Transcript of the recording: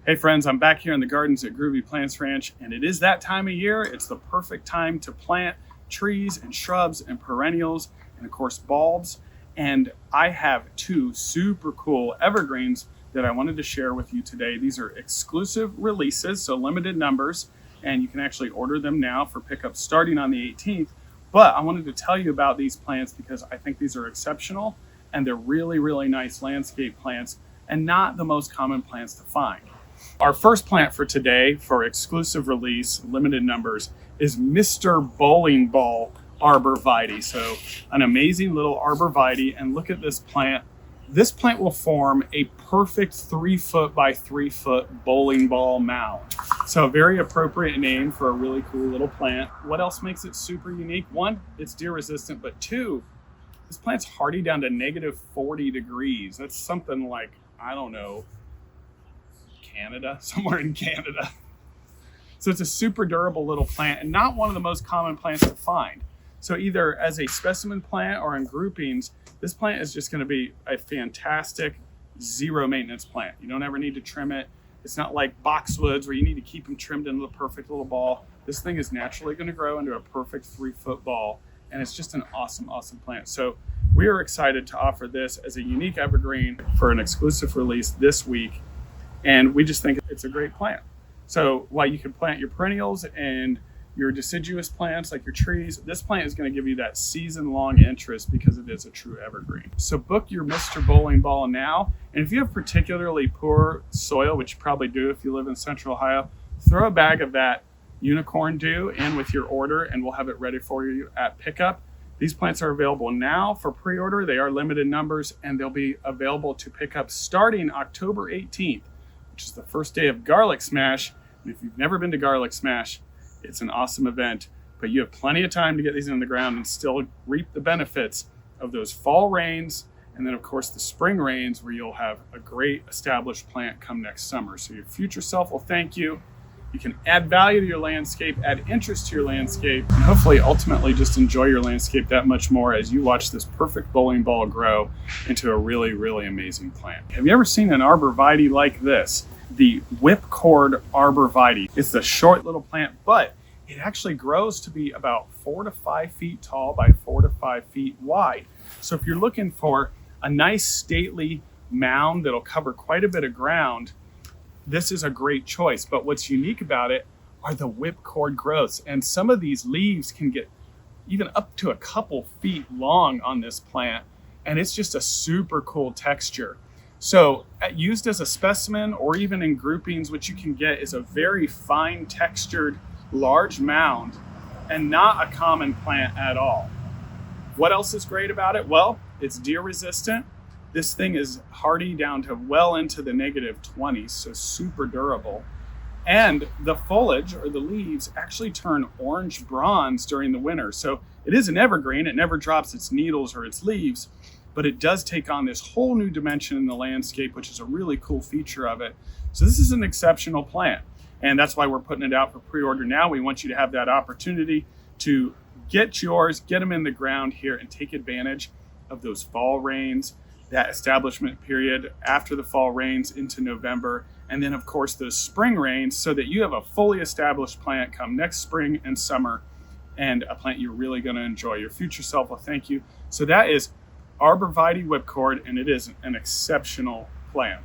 Hey friends, I'm back here in the gardens at Groovy Plants Ranch, and it is that time of year. It's the perfect time to plant trees and shrubs and perennials and of course bulbs. And I have two super cool evergreens that I wanted to share with you today. These are exclusive releases, so limited numbers, and you can actually order them now for pickup starting on the 18th. But I wanted to tell you about these plants because I think these are exceptional and they're really, really nice landscape plants and not the most common plants to find. Our first plant for today for exclusive release, limited numbers, is Mr. Bowling Ball Arborvitae. So an amazing little arborvitae, and look at this plant. This plant will form a perfect 3 foot by 3 foot bowling ball mound. So a very appropriate name for a really cool little plant. What else makes it super unique? One, it's deer resistant, but two, this plant's hardy down to negative 40 degrees. That's something like, I don't know, Canada, somewhere in Canada. So it's a super durable little plant and not one of the most common plants to find. So either as a specimen plant or in groupings, this plant is just going to be a fantastic zero maintenance plant. You don't ever need to trim it. It's not like boxwoods where you need to keep them trimmed into the perfect little ball. This thing is naturally going to grow into a perfect 3 foot ball, and it's just an awesome, awesome plant. So we are excited to offer this as a unique evergreen for an exclusive release this week. And we just think it's a great plant. So while you can plant your perennials and your deciduous plants like your trees, this plant is going to give you that season-long interest because it is a true evergreen. So book your Mr. Bowling Ball now. And if you have particularly poor soil, which you probably do if you live in Central Ohio, throw a bag of that unicorn dew in with your order and we'll have it ready for you at pickup. These plants are available now for pre-order. They are limited numbers and they'll be available to pick up starting October 18th. Which is the first day of Garlic Smash. And if you've never been to Garlic Smash, it's an awesome event, but you have plenty of time to get these in the ground and still reap the benefits of those fall rains. And then of course the spring rains where you'll have a great established plant come next summer. So your future self will thank you. You can add value to your landscape, add interest to your landscape, and hopefully ultimately just enjoy your landscape that much more as you watch this perfect bowling ball grow into a really, really amazing plant. Have you ever seen an arborvitae like this? The Whipcord Arborvitae. It's a short little plant, but it actually grows to be about 4 to 5 feet tall by 4 to 5 feet wide. So if you're looking for a nice stately mound that'll cover quite a bit of ground, this is a great choice. But what's unique about it are the whipcord growths. And some of these leaves can get even up to a couple feet long on this plant. And it's just a super cool texture. So used as a specimen or even in groupings, what you can get is a very fine textured large mound and not a common plant at all. What else is great about it? Well, it's deer resistant. This thing is hardy down to well into the negative 20s, so super durable. And the foliage or the leaves actually turn orange bronze during the winter. So it is an evergreen. It never drops its needles or its leaves, but it does take on this whole new dimension in the landscape, which is a really cool feature of it. So this is an exceptional plant. And that's why we're putting it out for pre-order now. We want you to have that opportunity to get yours, get them in the ground here and take advantage of those fall rains, that establishment period after the fall rains into November, and then of course those spring rains so that you have a fully established plant come next spring and summer and a plant you're really going to enjoy. Your future self will thank you. So that is Arborvitae Whipcord, and it is an exceptional plant.